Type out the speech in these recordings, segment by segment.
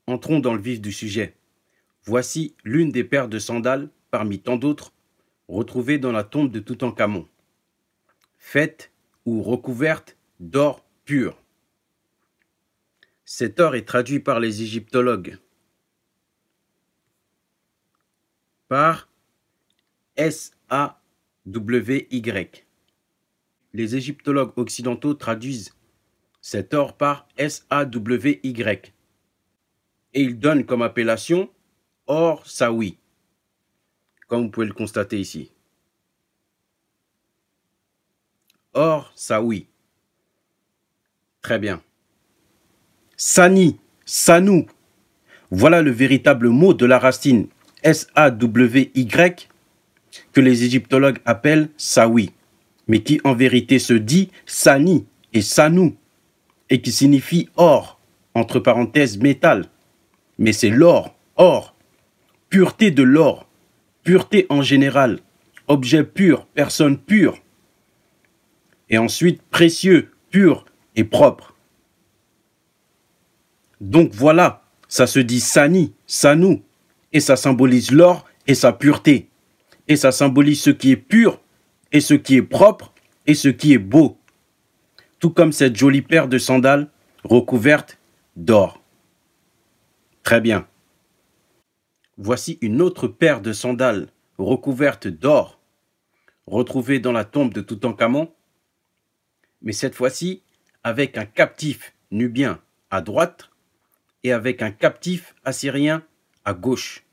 Entrons dans le vif du sujet. Voici l'une des paires de sandales, parmi tant d'autres, retrouvées dans la tombe de Toutankhamon, faite ou recouverte d'or pur. Cet or est traduit par les égyptologues par S-A-W-Y. Les égyptologues occidentaux traduisent cet or par S-A-W-Y et ils donnent comme appellation or saoui, comme vous pouvez le constater ici. Or saoui. Très bien. Sani, sanou. Voilà le véritable mot de la racine S-A-W-Y que les égyptologues appellent saoui, mais qui en vérité se dit sani et sanou, et qui signifie or, entre parenthèses métal. Mais c'est l'or, or, pureté de l'or, pureté en général, objet pur, personne pure. Et ensuite précieux, pur et propre. Donc voilà, ça se dit sani, sanou, et ça symbolise l'or et sa pureté. Et ça symbolise ce qui est pur, et ce qui est propre, et ce qui est beau. Tout comme cette jolie paire de sandales recouverte d'or. Très bien. Voici une autre paire de sandales recouverte d'or, retrouvée dans la tombe de Toutankhamon, mais cette fois-ci avec un captif nubien à droite et avec un captif assyrien à gauche,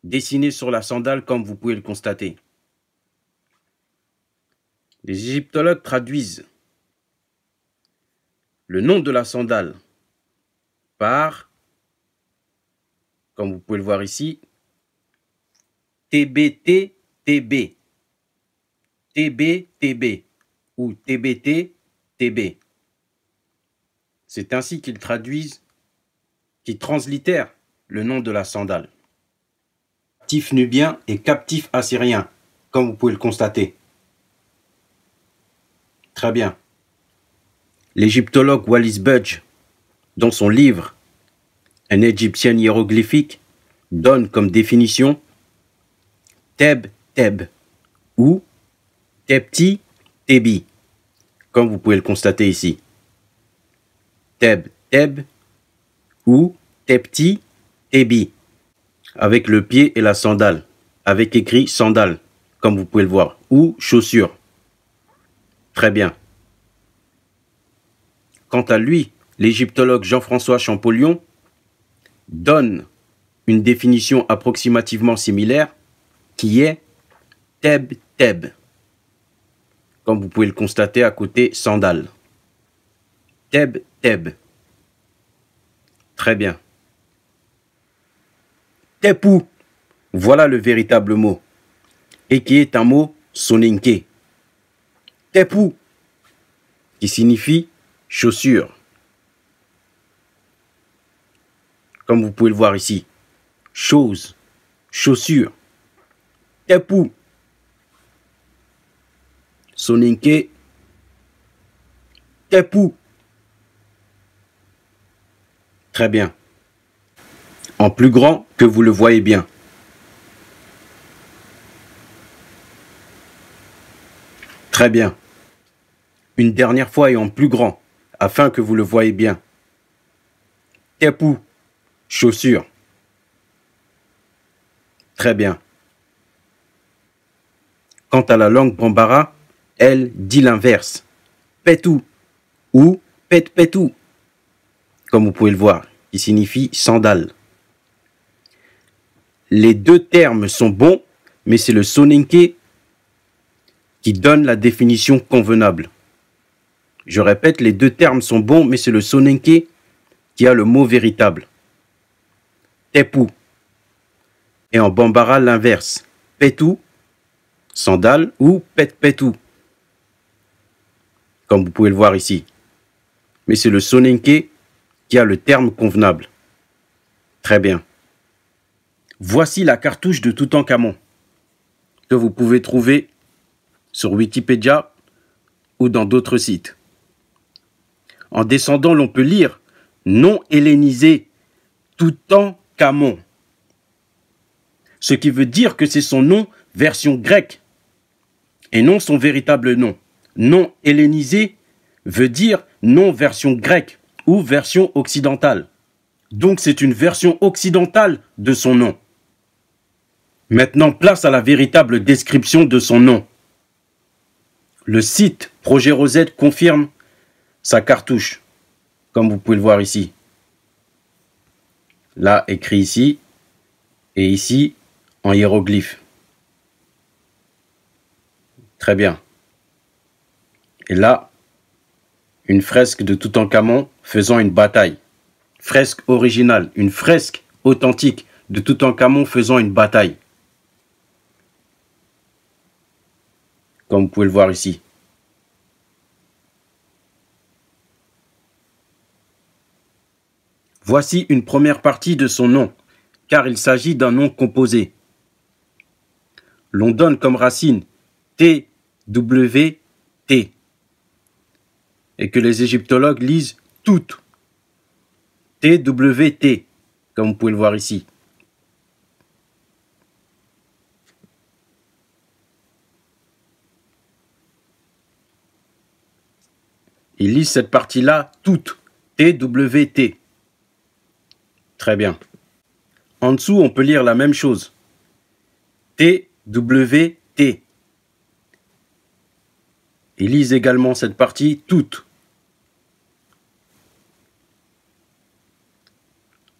dessiné sur la sandale comme vous pouvez le constater. Les égyptologues traduisent le nom de la sandale par, comme vous pouvez le voir ici, TBT-TB, TB-TB ou TBT-TB. C'est ainsi qu'ils traduisent, qu'ils translittèrent le nom de la sandale. Captif nubien et captif assyrien, comme vous pouvez le constater. Très bien. L'égyptologue Wallis Budge, dans son livre Un Égyptien hiéroglyphique, donne comme définition Teb-Teb ou Tepti-Tebi, comme vous pouvez le constater ici. Teb-Teb ou Tepti-Tebi, avec le pied et la sandale, avec écrit sandale, comme vous pouvez le voir, ou chaussure. Très bien. Quant à lui, l'égyptologue Jean-François Champollion donne une définition approximativement similaire qui est Teb-Teb, comme vous pouvez le constater à côté sandale. Teb-Teb. Très bien. Tepou, voilà le véritable mot, et qui est un mot soninké. Tepou, qui signifie chaussure. Comme vous pouvez le voir ici. Chose, chaussure. Tepou. Soninké. Tepou. Très bien. En plus grand que vous le voyez bien. Très bien. Une dernière fois et en plus grand, afin que vous le voyez bien. Tepou, chaussure. Très bien. Quant à la langue bambara, elle dit l'inverse. Petou ou pet-petou, comme vous pouvez le voir, qui signifie sandale. Les deux termes sont bons, mais c'est le soninké qui donne la définition convenable. Je répète, les deux termes sont bons, mais c'est le soninké qui a le mot véritable. Tepou. Et en bambara, l'inverse. Petou, sandale ou pet-petou, comme vous pouvez le voir ici. Mais c'est le soninké qui a le terme convenable. Très bien. Voici la cartouche de Toutankhamon que vous pouvez trouver sur Wikipédia ou dans d'autres sites. En descendant, l'on peut lire « nom hellénisé Toutankhamon. Ce qui veut dire que c'est son nom version grecque et non son véritable nom. Nom hellénisé veut dire nom version grecque ou version occidentale. Donc c'est une version occidentale de son nom. Maintenant, place à la véritable description de son nom. Le site Projet Rosette confirme sa cartouche, comme vous pouvez le voir ici. Là, écrit ici, et ici, en hiéroglyphe. Très bien. Et là, une fresque de Toutankhamon faisant une bataille. Fresque originale, une fresque authentique de Toutankhamon faisant une bataille. Comme vous pouvez le voir ici. Voici une première partie de son nom, car il s'agit d'un nom composé. L'on donne comme racine TWT et que les égyptologues lisent toutes. TWT, comme vous pouvez le voir ici. Ils lisent cette partie-là toute. TWT. Très bien. En dessous, on peut lire la même chose. TWT. Ils lisent également cette partie toute.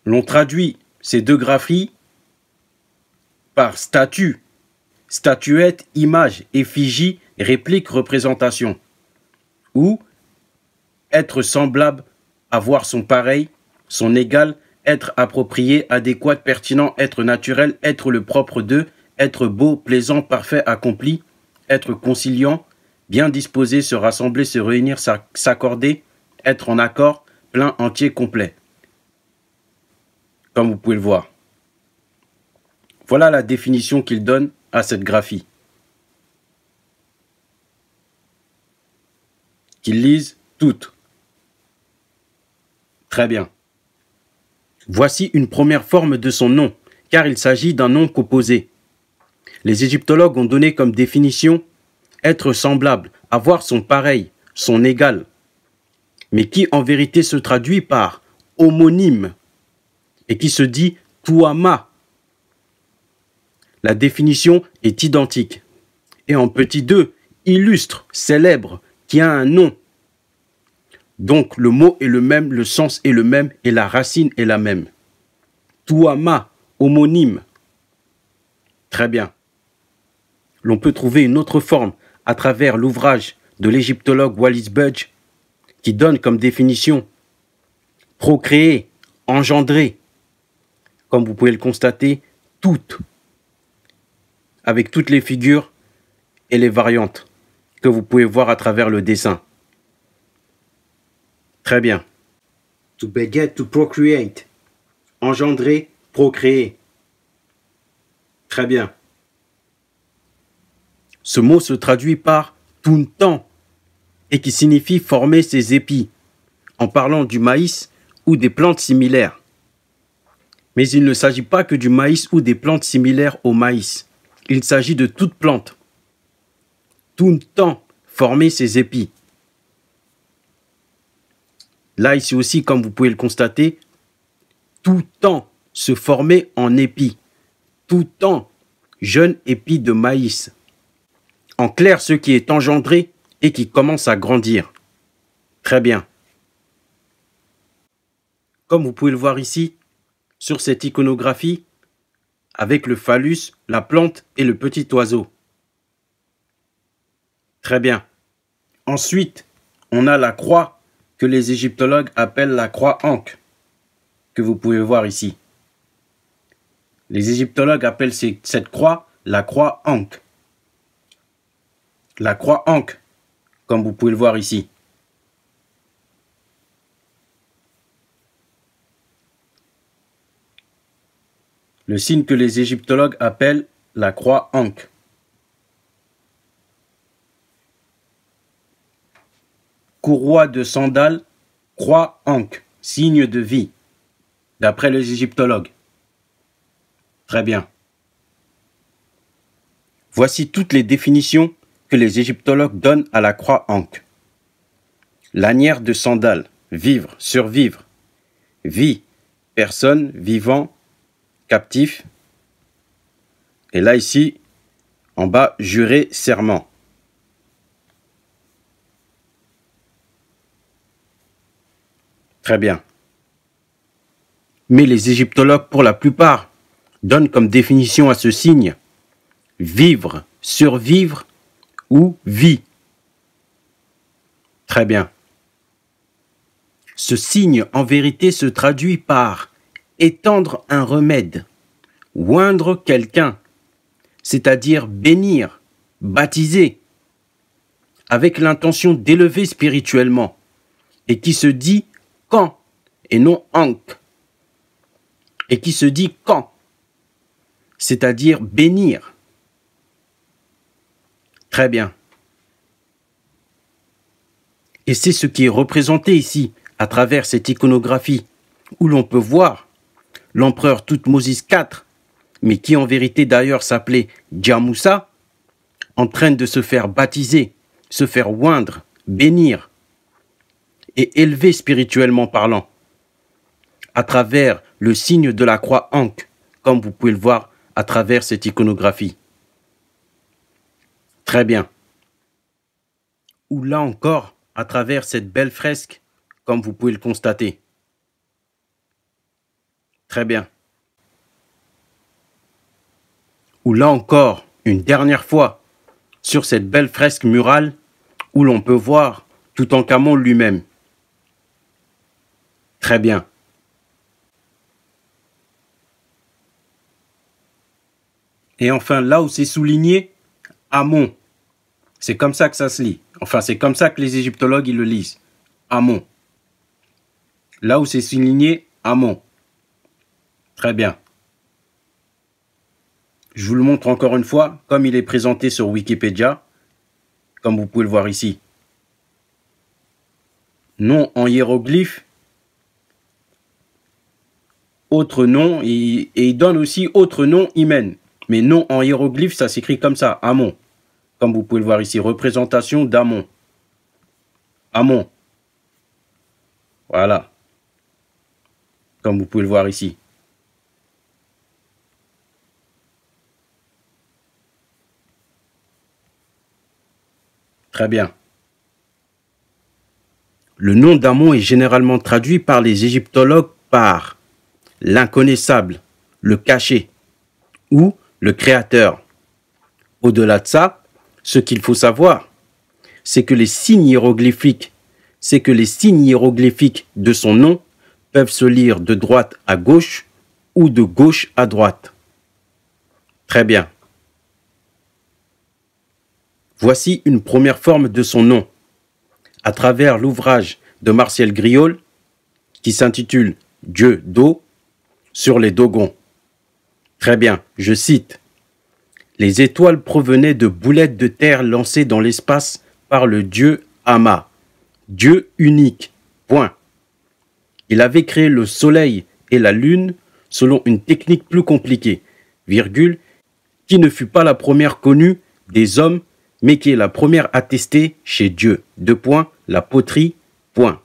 L'on traduit ces deux graphies par statue, statuette, image, effigie, réplique, représentation. Ou être semblable, avoir son pareil, son égal, être approprié, adéquat, pertinent, être naturel, être le propre d'eux, être beau, plaisant, parfait, accompli, être conciliant, bien disposé, se rassembler, se réunir, s'accorder, être en accord, plein, entier, complet. Comme vous pouvez le voir. Voilà la définition qu'il donne à cette graphie. Qu'ils lisent toutes. Très bien. Voici une première forme de son nom, car il s'agit d'un nom composé. Les égyptologues ont donné comme définition être semblable, avoir son pareil, son égal, mais qui en vérité se traduit par homonyme et qui se dit Tuama. La définition est identique. Et en petit 2, illustre, célèbre, qui a un nom. Donc le mot est le même, le sens est le même et la racine est la même. Tuama, homonyme. Très bien. L'on peut trouver une autre forme à travers l'ouvrage de l'égyptologue Wallis Budge qui donne comme définition procréer, engendrer, comme vous pouvez le constater, toutes, avec toutes les figures et les variantes que vous pouvez voir à travers le dessin. Très bien. To beget, to procreate. Engendrer, procréer. Très bien. Ce mot se traduit par tuntan et qui signifie former ses épis, en parlant du maïs ou des plantes similaires. Mais il ne s'agit pas que du maïs ou des plantes similaires au maïs. Il s'agit de toute plante. Tuntan, former ses épis. Là, ici aussi, comme vous pouvez le constater, tout temps se former en épi. Tout temps, jeune épi de maïs. En clair, ce qui est engendré et qui commence à grandir. Très bien. Comme vous pouvez le voir ici, sur cette iconographie, avec le phallus, la plante et le petit oiseau. Très bien. Ensuite, on a la croix que les égyptologues appellent la croix Ankh, que vous pouvez voir ici. Les égyptologues appellent cette croix la croix Ankh. La croix Ankh, comme vous pouvez le voir ici. Le signe que les égyptologues appellent la croix Ankh. Courroie de sandales, croix Ankh, signe de vie. d'après les égyptologues. Très bien. Voici toutes les définitions que les égyptologues donnent à la croix Ankh. Lanière de sandales, vivre, survivre. Vie, personne, vivant, captif. Et là, ici, en bas, jurer, serment. Très bien. Mais les égyptologues, pour la plupart, donnent comme définition à ce signe vivre, survivre ou vie. Très bien. Ce signe, en vérité, se traduit par étendre un remède, oindre quelqu'un, c'est-à-dire bénir, baptiser, avec l'intention d'élever spirituellement, et qui se dit quand, et non Ankh, et qui se dit quand, c'est-à-dire bénir. Très bien. Et c'est ce qui est représenté ici, à travers cette iconographie, où l'on peut voir l'empereur Thoutmôsis IV, mais qui en vérité d'ailleurs s'appelait Djamoussa, en train de se faire baptiser, se faire oindre, bénir et élever spirituellement parlant, à travers le signe de la croix Ankh, comme vous pouvez le voir à travers cette iconographie. Très bien. Ou là encore, à travers cette belle fresque, comme vous pouvez le constater. Très bien. Ou là encore, une dernière fois, sur cette belle fresque murale, où l'on peut voir Toutankhamon lui-même. Très bien. Et enfin, là où c'est souligné, Amon. C'est comme ça que ça se lit. Enfin, c'est comme ça que les égyptologues ils le lisent. Amon. Là où c'est souligné, Amon. Très bien. Je vous le montre encore une fois, comme il est présenté sur Wikipédia, comme vous pouvez le voir ici. Nom en hiéroglyphe, autre nom, et il donne aussi autre nom Imen. Mais nom en hiéroglyphe, ça s'écrit comme ça, Amon. Comme vous pouvez le voir ici, représentation d'Amon. Amon. Voilà. Comme vous pouvez le voir ici. Très bien. Le nom d'Amon est généralement traduit par les égyptologues par l'inconnaissable, le caché ou le créateur. Au-delà de ça, ce qu'il faut savoir, c'est que les signes hiéroglyphiques de son nom peuvent se lire de droite à gauche ou de gauche à droite. Très bien. Voici une première forme de son nom, à travers l'ouvrage de Martial Griol, qui s'intitule « Dieu d'eau » sur les Dogons. Très bien, je cite. « Les étoiles provenaient de boulettes de terre lancées dans l'espace par le dieu Ama, Dieu unique. Point. Il avait créé le soleil et la lune selon une technique plus compliquée, virgule, qui ne fut pas la première connue des hommes, mais qui est la première attestée chez Dieu. Deux points, la poterie, point.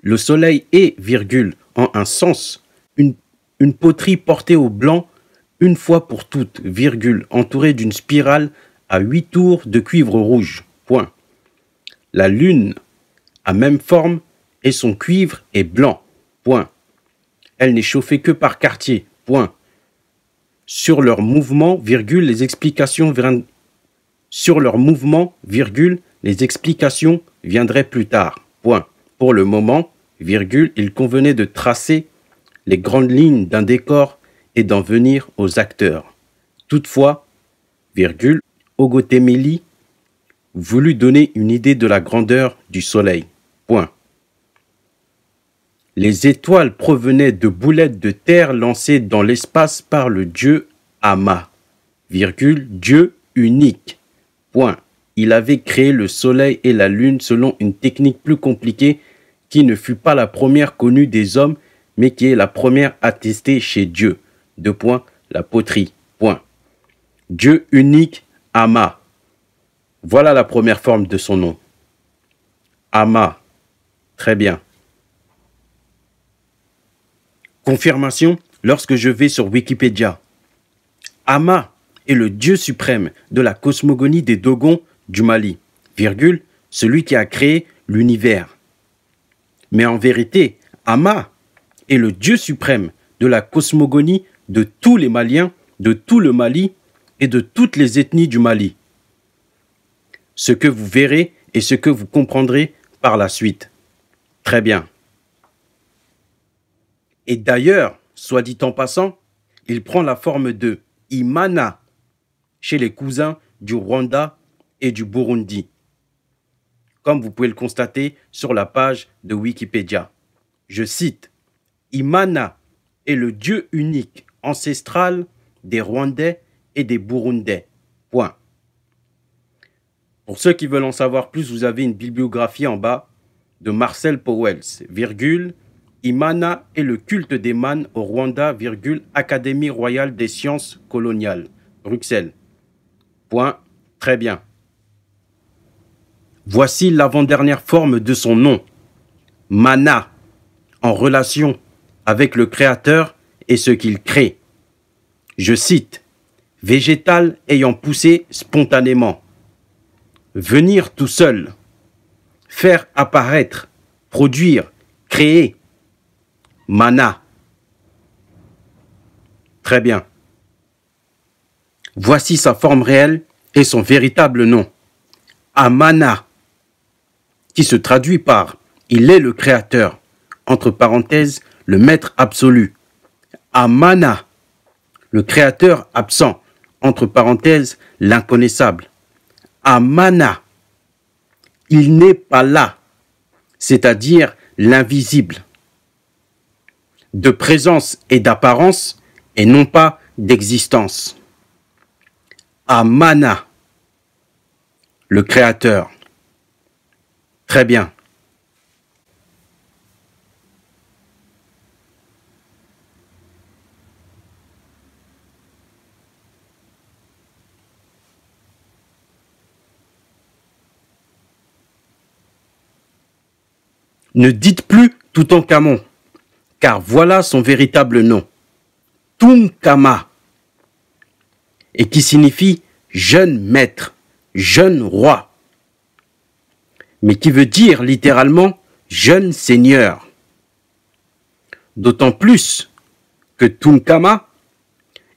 Le soleil est, virgule, en un sens, une poterie portée au blanc, une fois pour toutes, virgule, entourée d'une spirale à 8 tours de cuivre rouge, point. La lune a même forme et son cuivre est blanc, point. Elle n'est chauffée que par quartier, point. Sur leur mouvement, virgule, les explications viendraient plus tard, point. Pour le moment, virgule, il convenait de tracer les grandes lignes d'un décor et d'en venir aux acteurs. Toutefois, virgule, Ogotemeli voulut donner une idée de la grandeur du soleil, point. Les étoiles provenaient de boulettes de terre lancées dans l'espace par le dieu Ama, virgule, Dieu unique, point. Il avait créé le soleil et la lune selon une technique plus compliquée qui ne fut pas la première connue des hommes, mais qui est la première attestée chez Dieu. Deux points, la poterie. Point. Dieu unique, Ama. Voilà la première forme de son nom. Ama. Très bien. Confirmation lorsque je vais sur Wikipédia. Ama est le Dieu suprême de la cosmogonie des Dogons du Mali, virgule, celui qui a créé l'univers. Mais en vérité, Ama est le Dieu suprême de la cosmogonie de tous les Maliens, de tout le Mali et de toutes les ethnies du Mali. Ce que vous verrez et ce que vous comprendrez par la suite. Très bien. Et d'ailleurs, soit dit en passant, il prend la forme de Imana chez les cousins du Rwanda et du Burundi, comme vous pouvez le constater sur la page de Wikipédia. Je cite, « Imana est le Dieu unique ancestral des Rwandais et des Burundais. » Point. Pour ceux qui veulent en savoir plus, vous avez une bibliographie en bas de Marcel Powells, virgule, Imana est le culte des mânes au Rwanda, virgule, Académie royale des sciences coloniales, Bruxelles. Point. Très bien. Voici l'avant-dernière forme de son nom, Mana, en relation avec le Créateur et ce qu'il crée. Je cite, « Végétal ayant poussé spontanément, venir tout seul, faire apparaître, produire, créer, Mana. » Très bien. Voici sa forme réelle et son véritable nom. Amana, qui se traduit par « Il est le Créateur », entre parenthèses, le Maître absolu. Amana, le Créateur absent, entre parenthèses, l'inconnaissable. Amana, il n'est pas là, c'est-à-dire l'invisible, de présence et d'apparence, et non pas d'existence. Amana, le Créateur. Très bien. Ne dites plus Toutankhamon, car voilà son véritable nom, Tunkama, et qui signifie jeune maître, jeune roi, mais qui veut dire littéralement jeune seigneur. D'autant plus que Tunkama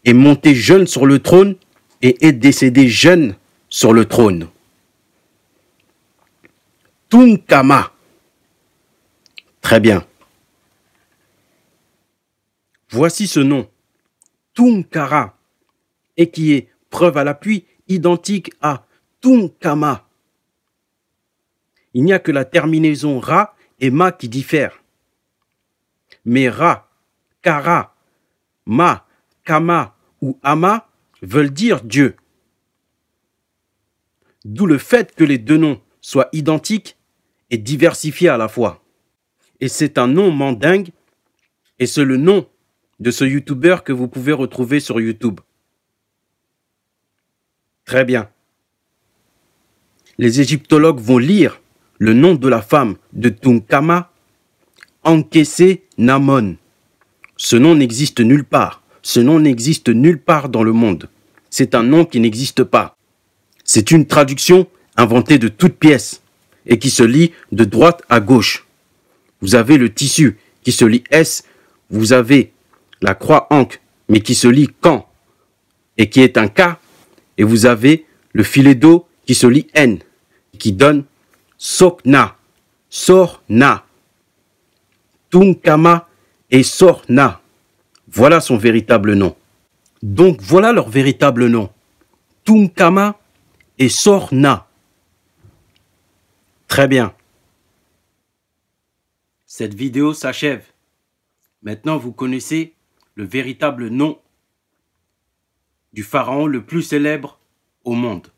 est monté jeune sur le trône et est décédé jeune sur le trône. Tunkama. Très bien. Voici ce nom, Tunkara, et qui est, preuve à l'appui, identique à Tunkama. Il n'y a que la terminaison Ra et Ma qui diffèrent. Mais Ra, Kara, Ma, Kama ou Ama veulent dire Dieu. D'où le fait que les deux noms soient identiques et diversifiés à la fois. Et c'est un nom mandingue et c'est le nom de ce youtubeur que vous pouvez retrouver sur YouTube. Très bien. Les égyptologues vont lire le nom de la femme de Tunkama, Ankhése Namon. Ce nom n'existe nulle part. Ce nom n'existe nulle part dans le monde. C'est un nom qui n'existe pas. C'est une traduction inventée de toutes pièces et qui se lit de droite à gauche. Vous avez le tissu qui se lit S, vous avez la croix Ankh, mais qui se lit Kan et qui est un K, et vous avez le filet d'eau qui se lit N, qui donne Sokna, Sorna, Tunkama et Sorna. Voilà son véritable nom. Donc voilà leur véritable nom, Tunkama et Sorna. Très bien. Cette vidéo s'achève. Maintenant, vous connaissez le véritable nom du pharaon le plus célèbre au monde.